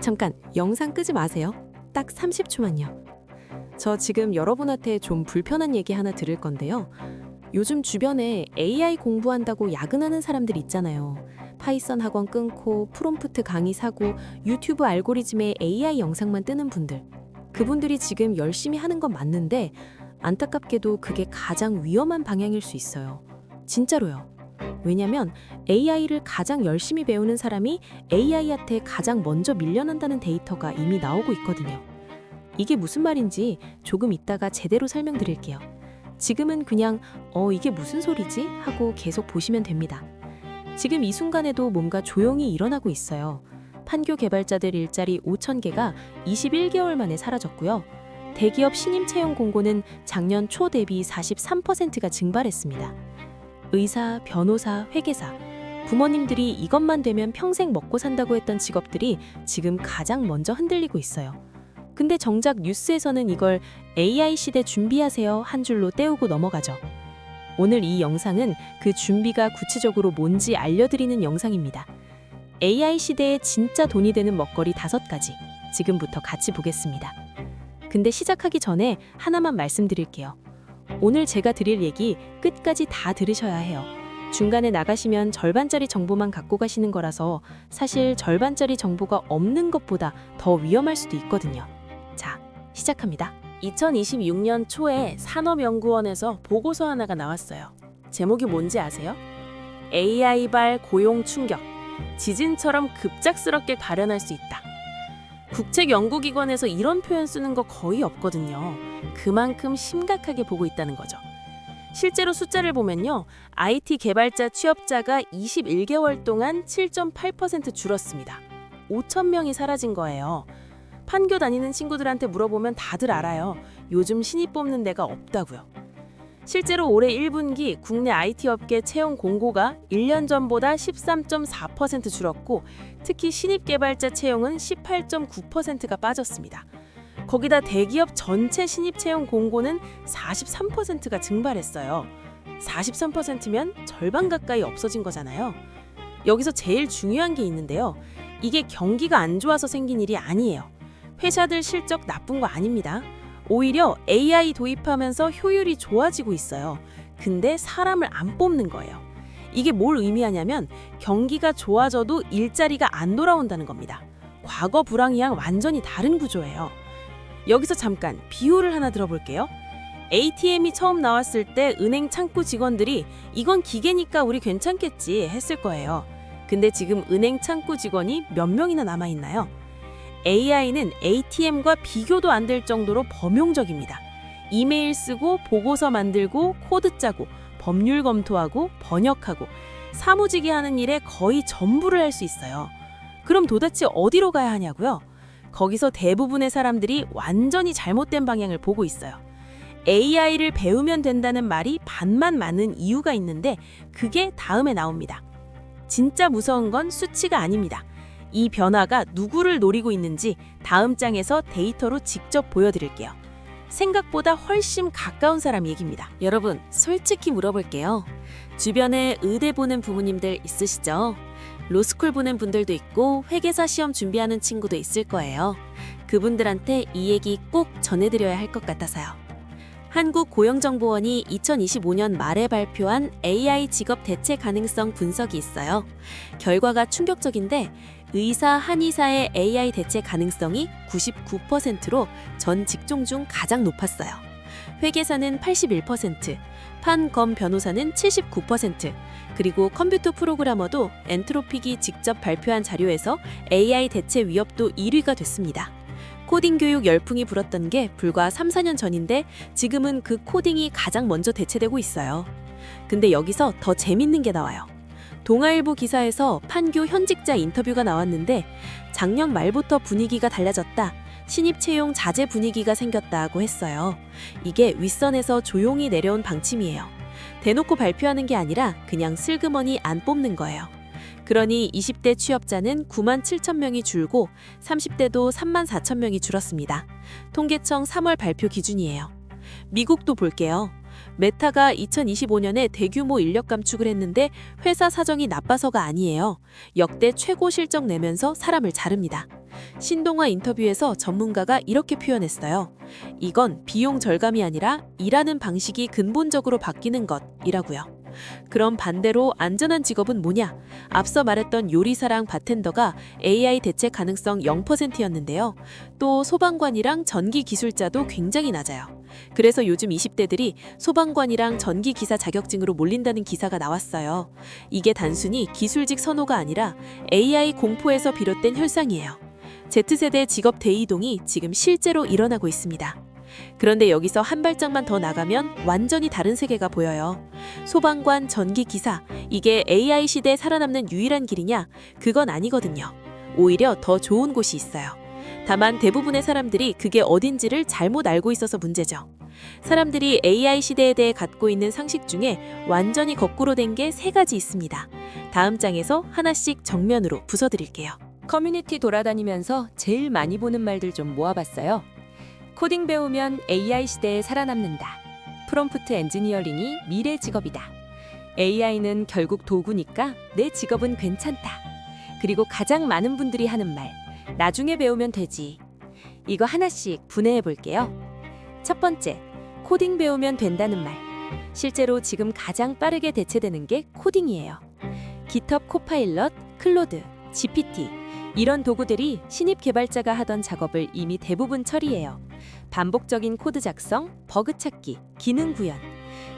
잠깐 영상 끄지 마세요. 딱 30초만요. 저 지금 여러분한테 좀 불편한 얘기 하나 드릴 건데요. 요즘 주변에 AI 공부한다고 야근하는 사람들 있잖아요. 파이썬 학원 끊고 프롬프트 강의 사고 유튜브 알고리즘에 AI 영상만 뜨는 분들. 그분들이 지금 열심히 하는 건 맞는데 안타깝게도 그게 가장 위험한 방향일 수 있어요. 진짜로요. 왜냐면 AI를 가장 열심히 배우는 사람이 AI한테 가장 먼저 밀려난다는 데이터가 이미 나오고 있거든요. 이게 무슨 말인지 조금 이따가 제대로 설명드릴게요. 지금은 그냥 이게 무슨 소리지? 하고 계속 보시면 됩니다. 지금 이 순간에도 뭔가 조용히 일어나고 있어요. 판교 개발자들 일자리 5,000개가 21개월 만에 사라졌고요. 대기업 신임 채용 공고는 작년 초 대비 43%가 증발했습니다. 의사, 변호사, 회계사, 부모님들이 이것만 되면 평생 먹고 산다고 했던 직업들이 지금 가장 먼저 흔들리고 있어요. 근데 정작 뉴스에서는 이걸 AI 시대 준비하세요 한 줄로 떼우고 넘어가죠. 오늘 이 영상은 그 준비가 구체적으로 뭔지 알려드리는 영상입니다. AI 시대에 진짜 돈이 되는 먹거리 5가지, 지금부터 같이 보겠습니다. 근데 시작하기 전에 하나만 말씀드릴게요. 오늘 제가 드릴 얘기 끝까지 다 들으셔야 해요. 중간에 나가시면 절반짜리 정보만 갖고 가시는 거라서 사실 절반짜리 정보가 없는 것보다 더 위험할 수도 있거든요. 자, 시작합니다. 2026년 초에 산업연구원에서 보고서 하나가 나왔어요. 제목이 뭔지 아세요? AI발 고용 충격, 지진처럼 급작스럽게 발현할 수 있다. 국책연구기관에서 이런 표현 쓰는 거 거의 없거든요. 그만큼 심각하게 보고 있다는 거죠. 실제로 숫자를 보면요, IT 개발자 취업자가 21개월 동안 7.8% 줄었습니다. 5,000명이 사라진 거예요. 판교 다니는 친구들한테 물어보면 다들 알아요. 요즘 신입 뽑는 데가 없다고요. 실제로 올해 1분기 국내 IT 업계 채용 공고가 1년 전보다 13.4% 줄었고 특히 신입 개발자 채용은 18.9%가 빠졌습니다. 거기다 대기업 전체 신입 채용 공고는 43%가 증발했어요. 43%면 절반 가까이 없어진 거잖아요. 여기서 제일 중요한 게 있는데요. 이게 경기가 안 좋아서 생긴 일이 아니에요. 회사들 실적 나쁜 거 아닙니다. 오히려 AI 도입하면서 효율이 좋아지고 있어요. 근데 사람을 안 뽑는 거예요. 이게 뭘 의미하냐면 경기가 좋아져도 일자리가 안 돌아온다는 겁니다. 과거 불황이랑 완전히 다른 구조예요. 여기서 잠깐 비유를 하나 들어볼게요. ATM이 처음 나왔을 때 은행 창구 직원들이 이건 기계니까 우리 괜찮겠지 했을 거예요. 근데 지금 은행 창구 직원이 몇 명이나 남아있나요? AI는 ATM과 비교도 안 될 정도로 범용적입니다. 이메일 쓰고 보고서 만들고 코드 짜고 법률 검토하고 번역하고 사무직이 하는 일에 거의 전부를 할 수 있어요. 그럼 도대체 어디로 가야 하냐고요? 거기서 대부분의 사람들이 완전히 잘못된 방향을 보고 있어요. AI를 배우면 된다는 말이 반만 많은 이유가 있는데 그게 다음에 나옵니다. 진짜 무서운 건 수치가 아닙니다. 이 변화가 누구를 노리고 있는지 다음 장에서 데이터로 직접 보여드릴게요. 생각보다 훨씬 가까운 사람 얘기입니다. 여러분, 솔직히 물어볼게요. 주변에 의대 보는 부모님들 있으시죠? 로스쿨 보는 분들도 있고 회계사 시험 준비하는 친구도 있을 거예요. 그분들한테 이 얘기 꼭 전해드려야 할 것 같아서요. 한국고용정보원이 2025년 말에 발표한 AI 직업 대체 가능성 분석이 있어요. 결과가 충격적인데 의사, 한의사의 AI 대체 가능성이 99%로 전 직종 중 가장 높았어요. 회계사는 81%, 판, 검, 변호사는 79%, 그리고 컴퓨터 프로그래머도 엔트로픽이 직접 발표한 자료에서 AI 대체 위협도 1위가 됐습니다. 코딩 교육 열풍이 불었던 게 불과 3, 4년 전인데 지금은 그 코딩이 가장 먼저 대체되고 있어요. 근데 여기서 더 재밌는 게 나와요. 동아일보 기사에서 판교 현직자 인터뷰가 나왔는데 작년 말부터 분위기가 달라졌다. 신입 채용 자제 분위기가 생겼다고 했어요. 이게 윗선에서 조용히 내려온 방침이에요. 대놓고 발표하는 게 아니라 그냥 슬그머니 안 뽑는 거예요. 그러니 20대 취업자는 9만 7천 명이 줄고 30대도 3만 4천 명이 줄었습니다. 통계청 3월 발표 기준이에요. 미국도 볼게요. 메타가 2025년에 대규모 인력 감축을 했는데 회사 사정이 나빠서가 아니에요. 역대 최고 실적 내면서 사람을 자릅니다. 신동아 인터뷰에서 전문가가 이렇게 표현했어요. 이건 비용 절감이 아니라 일하는 방식이 근본적으로 바뀌는 것이라고요. 그럼 반대로 안전한 직업은 뭐냐? 앞서 말했던 요리사랑 바텐더가 AI 대체 가능성 0%였는데요. 또 소방관이랑 전기 기술자도 굉장히 낮아요. 그래서 요즘 20대들이 소방관이랑 전기 기사 자격증으로 몰린다는 기사가 나왔어요. 이게 단순히 기술직 선호가 아니라 AI 공포에서 비롯된 현상이에요. Z세대 직업 대이동이 지금 실제로 일어나고 있습니다. 그런데 여기서 한 발짝만 더 나가면 완전히 다른 세계가 보여요. 소방관, 전기기사, 이게 AI 시대에 살아남는 유일한 길이냐? 그건 아니거든요. 오히려 더 좋은 곳이 있어요. 다만 대부분의 사람들이 그게 어딘지를 잘못 알고 있어서 문제죠. 사람들이 AI 시대에 대해 갖고 있는 상식 중에 완전히 거꾸로 된 게 3가지 있습니다. 다음 장에서 하나씩 정면으로 부숴드릴게요. 커뮤니티 돌아다니면서 제일 많이 보는 말들 좀 모아봤어요. 코딩 배우면 AI 시대에 살아남는다. 프롬프트 엔지니어링이 미래 직업이다. AI는 결국 도구니까 내 직업은 괜찮다. 그리고 가장 많은 분들이 하는 말, 나중에 배우면 되지. 이거 하나씩 분해해 볼게요. 첫 번째, 코딩 배우면 된다는 말. 실제로 지금 가장 빠르게 대체되는 게 코딩이에요. GitHub 코파일럿, 클로드, GPT 이런 도구들이 신입 개발자가 하던 작업을 이미 대부분 처리해요. 반복적인 코드 작성, 버그 찾기, 기능 구현.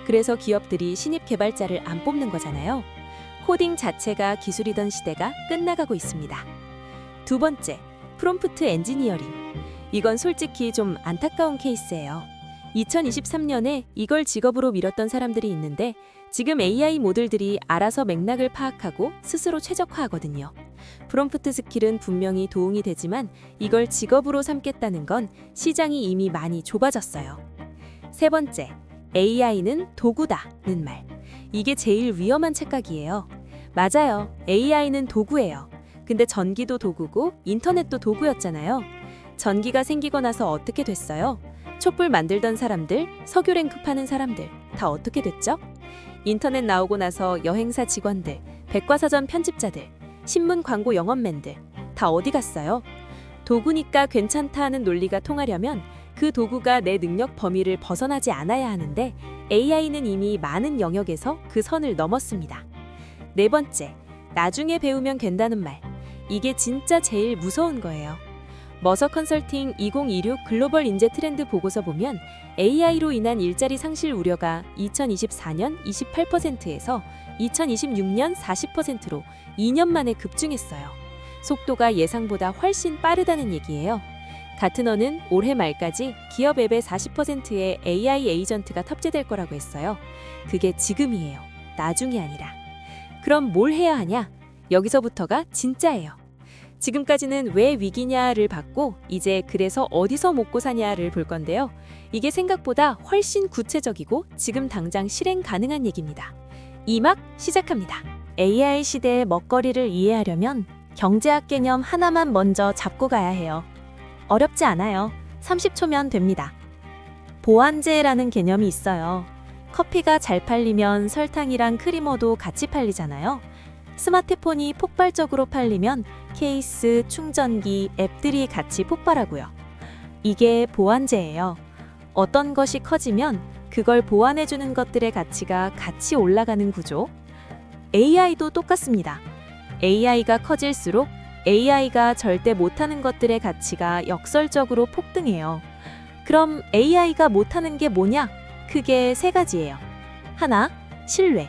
그래서 기업들이 신입 개발자를 안 뽑는 거잖아요. 코딩 자체가 기술이던 시대가 끝나가고 있습니다. 두 번째, 프롬프트 엔지니어링. 이건 솔직히 좀 안타까운 케이스예요. 2023년에 이걸 직업으로 밀었던 사람들이 있는데 지금 AI 모델들이 알아서 맥락을 파악하고 스스로 최적화하거든요. 프롬프트 스킬은 분명히 도움이 되지만 이걸 직업으로 삼겠다는 건 시장이 이미 많이 좁아졌어요. 세 번째, AI는 도구다는 말. 이게 제일 위험한 착각이에요. 맞아요. AI는 도구예요. 근데 전기도 도구고 인터넷도 도구였잖아요. 전기가 생기고 나서 어떻게 됐어요? 촛불 만들던 사람들, 석유 랭크 파는 사람들 다 어떻게 됐죠? 인터넷 나오고 나서 여행사 직원들, 백과사전 편집자들, 신문 광고 영업맨들 다 어디 갔어요? 도구니까 괜찮다 하는 논리가 통하려면 그 도구가 내 능력 범위를 벗어나지 않아야 하는데 AI는 이미 많은 영역에서 그 선을 넘었습니다. 네 번째, 나중에 배우면 된다는 말. 이게 진짜 제일 무서운 거예요. 머서 컨설팅 2026 글로벌 인재 트렌드 보고서 보면 AI로 인한 일자리 상실 우려가 2024년 28%에서 2026년 40%로 2년 만에 급증했어요. 속도가 예상보다 훨씬 빠르다는 얘기예요. 가트너는 올해 말까지 기업 앱의 40%의 AI 에이전트가 탑재될 거라고 했어요. 그게 지금이에요. 나중이 아니라. 그럼 뭘 해야 하냐? 여기서부터가 진짜예요. 지금까지는 왜 위기냐를 봤고 이제 그래서 어디서 먹고 사냐를 볼 건데요. 이게 생각보다 훨씬 구체적이고 지금 당장 실행 가능한 얘기입니다. 이막 시작합니다. AI 시대의 먹거리를 이해하려면 경제학 개념 하나만 먼저 잡고 가야 해요. 어렵지 않아요. 30초면 됩니다. 보완제라는 개념이 있어요. 커피가 잘 팔리면 설탕이랑 크리머도 같이 팔리잖아요. 스마트폰이 폭발적으로 팔리면 케이스, 충전기, 앱들이 같이 폭발하고요. 이게 보완제예요. 어떤 것이 커지면 그걸 보완해주는 것들의 가치가 같이 올라가는 구조. AI도 똑같습니다. AI가 커질수록 AI가 절대 못하는 것들의 가치가 역설적으로 폭등해요. 그럼 AI가 못하는 게 뭐냐? 크게 3가지예요. 하나, 신뢰.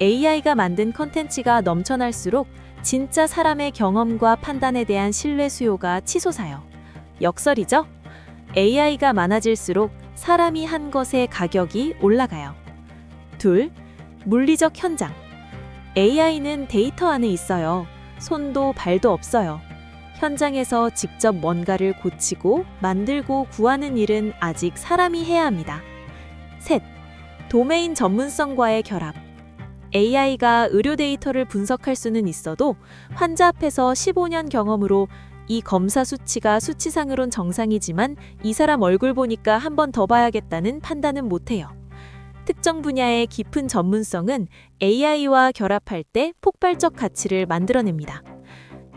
AI가 만든 컨텐츠가 넘쳐날수록 진짜 사람의 경험과 판단에 대한 신뢰 수요가 치솟아요. 역설이죠? AI가 많아질수록 사람이 한 것의 가격이 올라가요. 둘, 물리적 현장. AI는 데이터 안에 있어요. 손도 발도 없어요. 현장에서 직접 뭔가를 고치고 만들고 구하는 일은 아직 사람이 해야 합니다. 셋, 도메인 전문성과의 결합. AI가 의료 데이터를 분석할 수는 있어도 환자 앞에서 15년 경험으로 이 검사 수치가 수치상으론 정상이지만 이 사람 얼굴 보니까 한 번 더 봐야겠다는 판단은 못해요. 특정 분야의 깊은 전문성은 AI와 결합할 때 폭발적 가치를 만들어냅니다.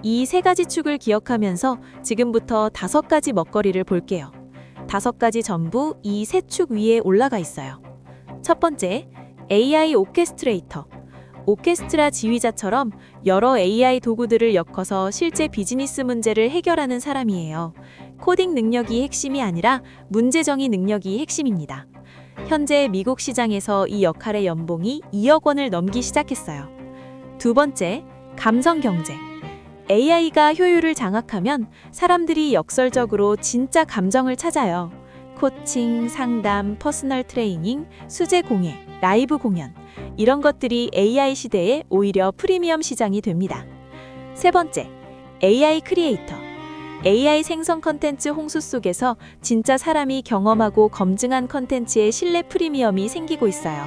이 세 가지 축을 기억하면서 지금부터 5가지 먹거리를 볼게요. 5가지 전부 이 세 축 위에 올라가 있어요. 첫 번째, AI 오케스트레이터. 오케스트라 지휘자처럼 여러 AI 도구들을 엮어서 실제 비즈니스 문제를 해결하는 사람이에요. 코딩 능력이 핵심이 아니라 문제 정의 능력이 핵심입니다. 현재 미국 시장에서 이 역할의 연봉이 2억 원을 넘기 시작했어요. 두 번째, 감성 경제. AI가 효율을 장악하면 사람들이 역설적으로 진짜 감정을 찾아요. 코칭, 상담, 퍼스널 트레이닝, 수제 공예, 라이브 공연. 이런 것들이 AI 시대에 오히려 프리미엄 시장이 됩니다. 세 번째, AI 크리에이터. AI 생성 컨텐츠 홍수 속에서 진짜 사람이 경험하고 검증한 컨텐츠의 신뢰 프리미엄이 생기고 있어요.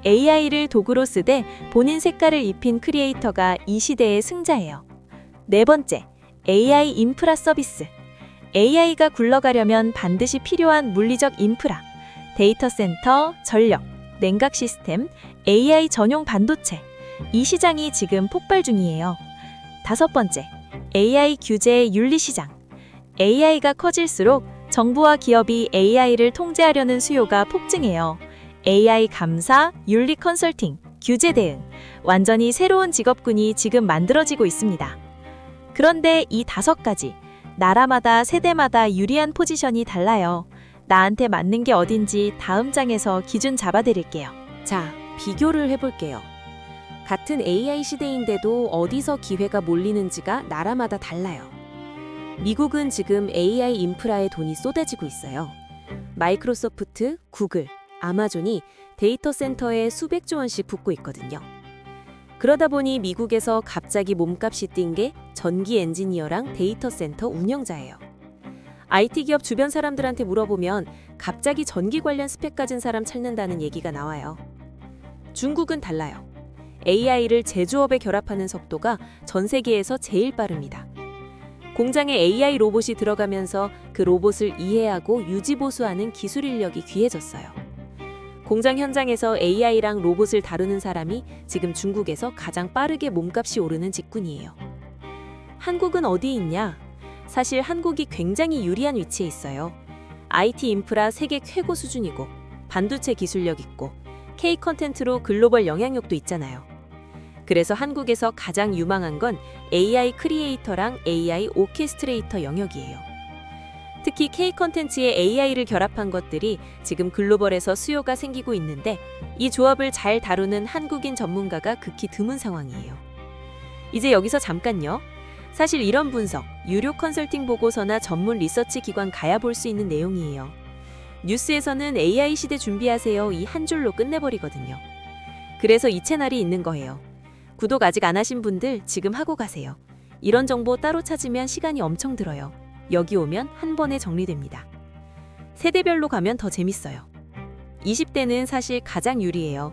AI를 도구로 쓰되 본인 색깔을 입힌 크리에이터가 이 시대의 승자예요. 네 번째, AI 인프라 서비스. AI가 굴러가려면 반드시 필요한 물리적 인프라, 데이터 센터, 전력, 냉각 시스템, AI 전용 반도체. 이 시장이 지금 폭발 중이에요. 다섯 번째, AI 규제 윤리 시장. AI가 커질수록 정부와 기업이 AI를 통제하려는 수요가 폭증해요. AI 감사, 윤리 컨설팅, 규제 대응. 완전히 새로운 직업군이 지금 만들어지고 있습니다. 그런데 이 5가지, 나라마다 세대마다 유리한 포지션이 달라요. 나한테 맞는 게 어딘지 다음 장에서 기준 잡아드릴게요. 자, 비교를 해볼게요. 같은 AI 시대인데도 어디서 기회가 몰리는지가 나라마다 달라요. 미국은 지금 AI 인프라에 돈이 쏟아지고 있어요. 마이크로소프트, 구글, 아마존이 데이터 센터에 수백조 원씩 붓고 있거든요. 그러다 보니 미국에서 갑자기 몸값이 뛴 게 전기 엔지니어랑 데이터 센터 운영자예요. IT 기업 주변 사람들한테 물어보면 갑자기 전기 관련 스펙 가진 사람 찾는다는 얘기가 나와요. 중국은 달라요. AI를 제조업에 결합하는 속도가 전 세계에서 제일 빠릅니다. 공장에 AI 로봇이 들어가면서 그 로봇을 이해하고 유지보수하는 기술 인력이 귀해졌어요. 공장 현장에서 AI랑 로봇을 다루는 사람이 지금 중국에서 가장 빠르게 몸값이 오르는 직군이에요. 한국은 어디에 있냐? 사실 한국이 굉장히 유리한 위치에 있어요. IT 인프라 세계 최고 수준이고 반도체 기술력 있고 K 컨텐츠로 글로벌 영향력도 있잖아요. 그래서 한국에서 가장 유망한 건 AI 크리에이터랑 AI 오케스트레이터 영역이에요. 특히 K 컨텐츠에 AI를 결합한 것들이 지금 글로벌에서 수요가 생기고 있는데 이 조합을 잘 다루는 한국인 전문가가 극히 드문 상황이에요. 이제 여기서 잠깐요. 사실 이런 분석, 유료 컨설팅 보고서나 전문 리서치 기관 가야 볼 수 있는 내용이에요. 뉴스에서는 AI 시대 준비하세요 이 한 줄로 끝내버리거든요. 그래서 이 채널이 있는 거예요. 구독 아직 안 하신 분들 지금 하고 가세요. 이런 정보 따로 찾으면 시간이 엄청 들어요. 여기 오면 한 번에 정리됩니다. 세대별로 가면 더 재밌어요. 20대는 사실 가장 유리해요.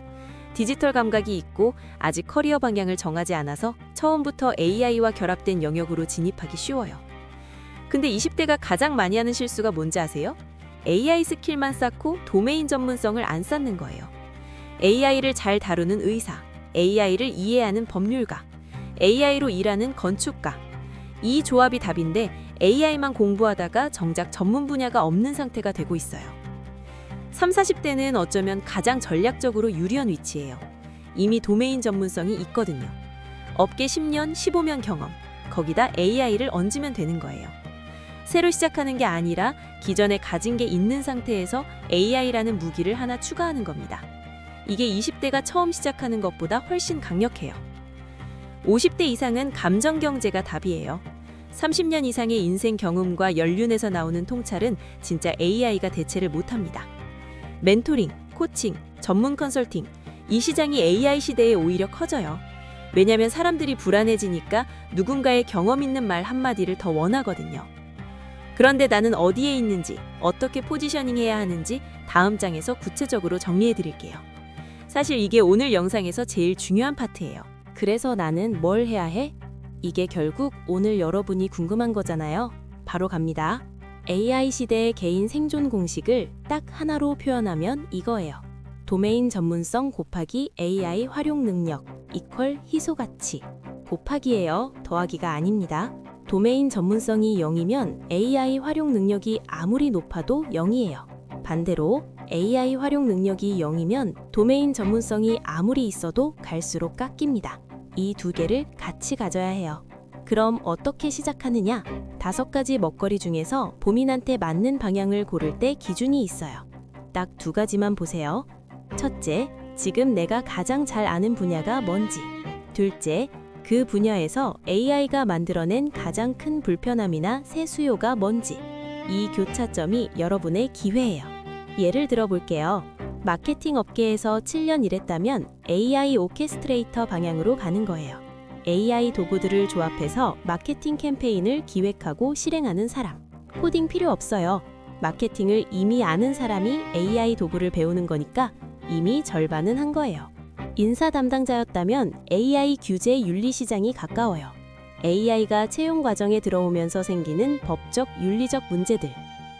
디지털 감각이 있고 아직 커리어 방향을 정하지 않아서 처음부터 AI와 결합된 영역으로 진입하기 쉬워요. 근데 20대가 가장 많이 하는 실수가 뭔지 아세요? AI 스킬만 쌓고 도메인 전문성을 안 쌓는 거예요. AI를 잘 다루는 의사, AI를 이해하는 법률가, AI로 일하는 건축가. 이 조합이 답인데 AI만 공부하다가 정작 전문 분야가 없는 상태가 되고 있어요. 30, 40대는 어쩌면 가장 전략적으로 유리한 위치예요. 이미 도메인 전문성이 있거든요. 업계 10년, 15년 경험, 거기다 AI를 얹으면 되는 거예요. 새로 시작하는 게 아니라 기존에 가진 게 있는 상태에서 AI라는 무기를 하나 추가하는 겁니다. 이게 20대가 처음 시작하는 것보다 훨씬 강력해요. 50대 이상은 감정 경제가 답이에요. 30년 이상의 인생 경험과 연륜에서 나오는 통찰은 진짜 AI가 대체를 못합니다. 멘토링, 코칭, 전문 컨설팅, 이 시장이 AI 시대에 오히려 커져요. 왜냐면 사람들이 불안해지니까 누군가의 경험 있는 말 한마디를 더 원하거든요. 그런데 나는 어디에 있는지, 어떻게 포지셔닝해야 하는지 다음 장에서 구체적으로 정리해 드릴게요. 사실 이게 오늘 영상에서 제일 중요한 파트예요. 그래서 나는 뭘 해야 해? 이게 결국 오늘 여러분이 궁금한 거잖아요. 바로 갑니다. AI 시대의 개인 생존 공식을 딱 하나로 표현하면 이거예요. 도메인 전문성 곱하기 AI 활용 능력 이퀄 희소 가치. 곱하기예요. 더하기가 아닙니다. 도메인 전문성이 0이면 AI 활용 능력이 아무리 높아도 0이에요. 반대로 AI 활용 능력이 0이면 도메인 전문성이 아무리 있어도 갈수록 깎입니다. 이 두 개를 같이 가져야 해요. 그럼 어떻게 시작하느냐? 5가지 먹거리 중에서 본인한테 맞는 방향을 고를 때 기준이 있어요. 딱 2가지만 보세요. 첫째, 지금 내가 가장 잘 아는 분야가 뭔지. 둘째, 그 분야에서 AI가 만들어낸 가장 큰 불편함이나 새 수요가 뭔지. 이 교차점이 여러분의 기회예요. 예를 들어 볼게요. 마케팅 업계에서 7년 일했다면 AI 오케스트레이터 방향으로 가는 거예요. AI 도구들을 조합해서 마케팅 캠페인을 기획하고 실행하는 사람. 코딩 필요 없어요. 마케팅을 이미 아는 사람이 AI 도구를 배우는 거니까 이미 절반은 한 거예요. 인사 담당자였다면 AI 규제 윤리 시장이 가까워요. AI가 채용 과정에 들어오면서 생기는 법적, 윤리적 문제들.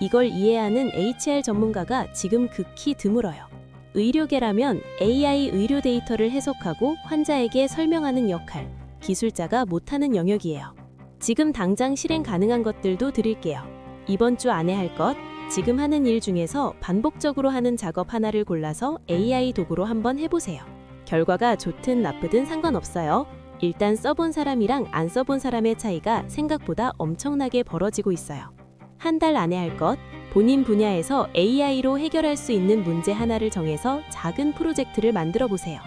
이걸 이해하는 HR 전문가가 지금 극히 드물어요. 의료계라면 AI 의료 데이터를 해석하고 환자에게 설명하는 역할, 기술자가 못하는 영역이에요. 지금 당장 실행 가능한 것들도 드릴게요. 이번 주 안에 할 것, 지금 하는 일 중에서 반복적으로 하는 작업 하나를 골라서 AI 도구로 한번 해보세요. 결과가 좋든 나쁘든 상관없어요. 일단 써본 사람이랑 안 써본 사람의 차이가 생각보다 엄청나게 벌어지고 있어요. 한 달 안에 할 것, 본인 분야에서 AI로 해결할 수 있는 문제 하나를 정해서 작은 프로젝트를 만들어 보세요.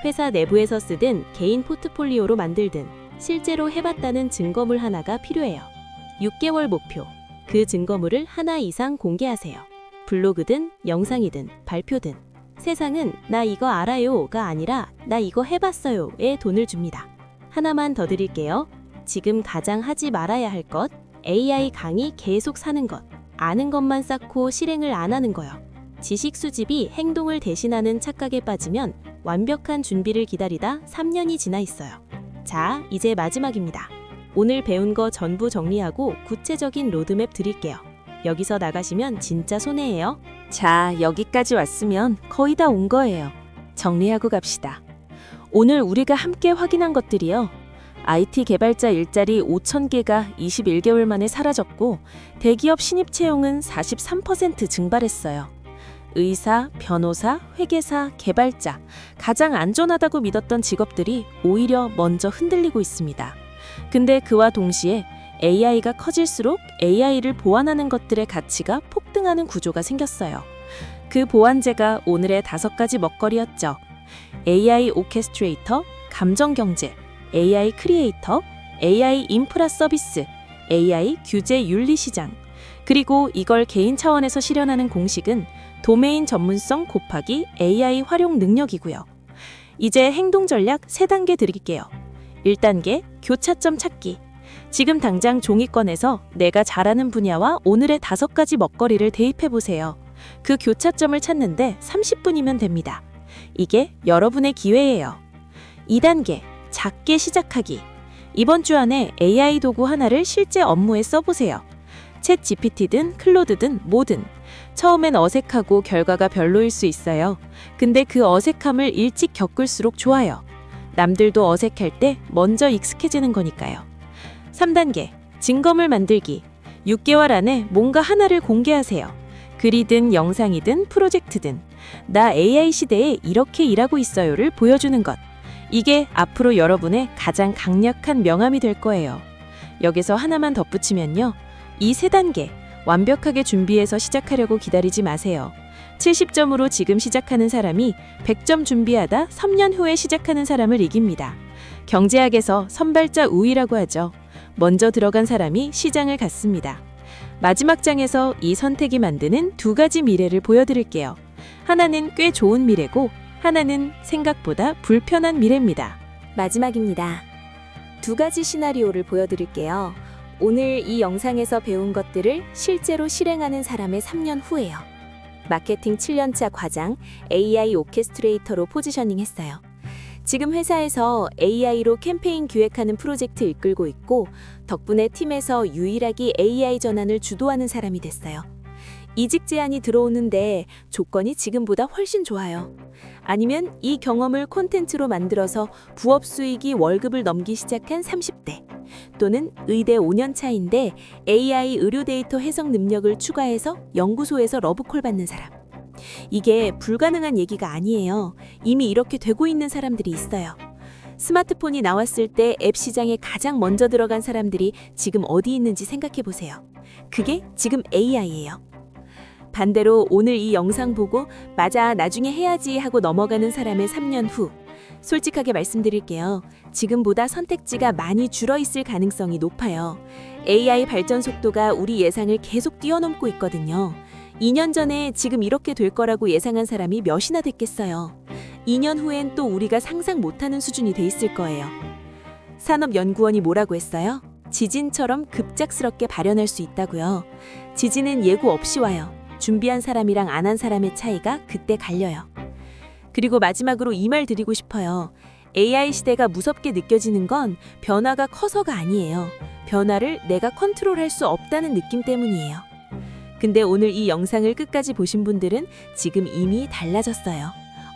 회사 내부에서 쓰든 개인 포트폴리오로 만들든 실제로 해봤다는 증거물 하나가 필요해요. 6개월 목표, 그 증거물을 하나 이상 공개하세요. 블로그든 영상이든 발표든. 세상은 나 이거 알아요가 아니라 나 이거 해봤어요에 돈을 줍니다. 하나만 더 드릴게요. 지금 가장 하지 말아야 할 것, AI 강의 계속 사는 것. 아는 것만 쌓고 실행을 안 하는 거요. 지식 수집이 행동을 대신하는 착각에 빠지면 완벽한 준비를 기다리다 3년이 지나 있어요. 자, 이제 마지막입니다. 오늘 배운 거 전부 정리하고 구체적인 로드맵 드릴게요. 여기서 나가시면 진짜 손해예요. 자, 여기까지 왔으면 거의 다 온 거예요. 정리하고 갑시다. 오늘 우리가 함께 확인한 것들이요. IT 개발자 일자리 5,000개가 21개월 만에 사라졌고 대기업 신입 채용은 43% 증발했어요. 의사, 변호사, 회계사, 개발자, 가장 안전하다고 믿었던 직업들이 오히려 먼저 흔들리고 있습니다. 근데 그와 동시에 AI가 커질수록 AI를 보완하는 것들의 가치가 폭등하는 구조가 생겼어요. 그 보완제가 오늘의 5가지 먹거리였죠. AI 오케스트레이터, 감정경제, AI 크리에이터, AI 인프라 서비스, AI 규제 윤리 시장. 그리고 이걸 개인 차원에서 실현하는 공식은 도메인 전문성 곱하기 AI 활용 능력이고요. 이제 행동 전략 3단계 드릴게요. 1단계 교차점 찾기. 지금 당장 종이권에서 내가 잘하는 분야와 오늘의 5가지 먹거리를 대입해 보세요. 그 교차점을 찾는데 30분이면 됩니다. 이게 여러분의 기회예요. 2단계 작게 시작하기. 이번 주 안에 AI 도구 하나를 실제 업무에 써보세요. 챗 GPT든 클로드든 뭐든. 처음엔 어색하고 결과가 별로일 수 있어요. 근데 그 어색함을 일찍 겪을수록 좋아요. 남들도 어색할 때 먼저 익숙해지는 거니까요. 3단계 증거물 만들기. 6개월 안에 뭔가 하나를 공개하세요. 글이든 영상이든 프로젝트든. 나 AI 시대에 이렇게 일하고 있어요를 보여주는 것. 이게 앞으로 여러분의 가장 강력한 명함이 될 거예요. 여기서 하나만 덧붙이면요. 이 3단계 완벽하게 준비해서 시작하려고 기다리지 마세요. 70점으로 지금 시작하는 사람이 100점 준비하다 3년 후에 시작하는 사람을 이깁니다. 경제학에서 선발자 우위라고 하죠. 먼저 들어간 사람이 시장을 갖습니다. 마지막 장에서 이 선택이 만드는 2가지 미래를 보여드릴게요. 하나는 꽤 좋은 미래고 하나는 생각보다 불편한 미래입니다. 마지막입니다. 2가지 시나리오를 보여드릴게요. 오늘 이 영상에서 배운 것들을 실제로 실행하는 사람의 3년 후예요. 마케팅 7년차 과장, AI 오케스트레이터로 포지셔닝 했어요. 지금 회사에서 AI로 캠페인 기획하는 프로젝트 이끌고 있고 덕분에 팀에서 유일하게 AI 전환을 주도하는 사람이 됐어요. 이직 제안이 들어오는데 조건이 지금보다 훨씬 좋아요. 아니면 이 경험을 콘텐츠로 만들어서 부업 수익이 월급을 넘기 시작한 30대. 또는 의대 5년 차인데 AI 의료 데이터 해석 능력을 추가해서 연구소에서 러브콜 받는 사람. 이게 불가능한 얘기가 아니에요. 이미 이렇게 되고 있는 사람들이 있어요. 스마트폰이 나왔을 때 앱 시장에 가장 먼저 들어간 사람들이 지금 어디 있는지 생각해 보세요. 그게 지금 AI예요. 반대로 오늘 이 영상 보고 맞아, 나중에 해야지 하고 넘어가는 사람의 3년 후. 솔직하게 말씀드릴게요. 지금보다 선택지가 많이 줄어 있을 가능성이 높아요. AI 발전 속도가 우리 예상을 계속 뛰어넘고 있거든요. 2년 전에 지금 이렇게 될 거라고 예상한 사람이 몇이나 됐겠어요. 2년 후엔 또 우리가 상상 못하는 수준이 돼 있을 거예요. 산업연구원이 뭐라고 했어요? 지진처럼 급작스럽게 발현할 수 있다고요. 지진은 예고 없이 와요. 준비한 사람이랑 안 한 사람의 차이가 그때 갈려요. 그리고 마지막으로 이 말 드리고 싶어요. AI 시대가 무섭게 느껴지는 건 변화가 커서가 아니에요. 변화를 내가 컨트롤할 수 없다는 느낌 때문이에요. 근데 오늘 이 영상을 끝까지 보신 분들은 지금 이미 달라졌어요.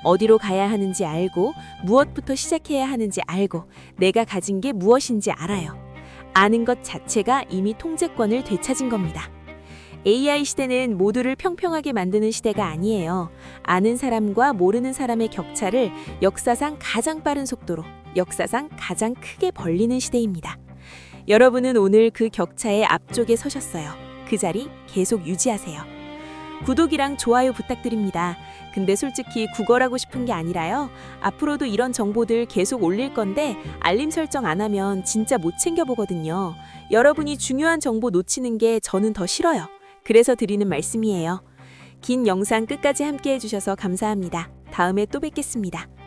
어디로 가야 하는지 알고 무엇부터 시작해야 하는지 알고 내가 가진 게 무엇인지 알아요. 아는 것 자체가 이미 통제권을 되찾은 겁니다. AI 시대는 모두를 평평하게 만드는 시대가 아니에요. 아는 사람과 모르는 사람의 격차를 역사상 가장 빠른 속도로, 역사상 가장 크게 벌리는 시대입니다. 여러분은 오늘 그 격차의 앞쪽에 서셨어요. 그 자리 계속 유지하세요. 구독이랑 좋아요 부탁드립니다. 근데 솔직히 구걸하고 싶은 게 아니라요. 앞으로도 이런 정보들 계속 올릴 건데 알림 설정 안 하면 진짜 못 챙겨보거든요. 여러분이 중요한 정보 놓치는 게 저는 더 싫어요. 그래서 드리는 말씀이에요. 긴 영상 끝까지 함께 해주셔서 감사합니다. 다음에 또 뵙겠습니다.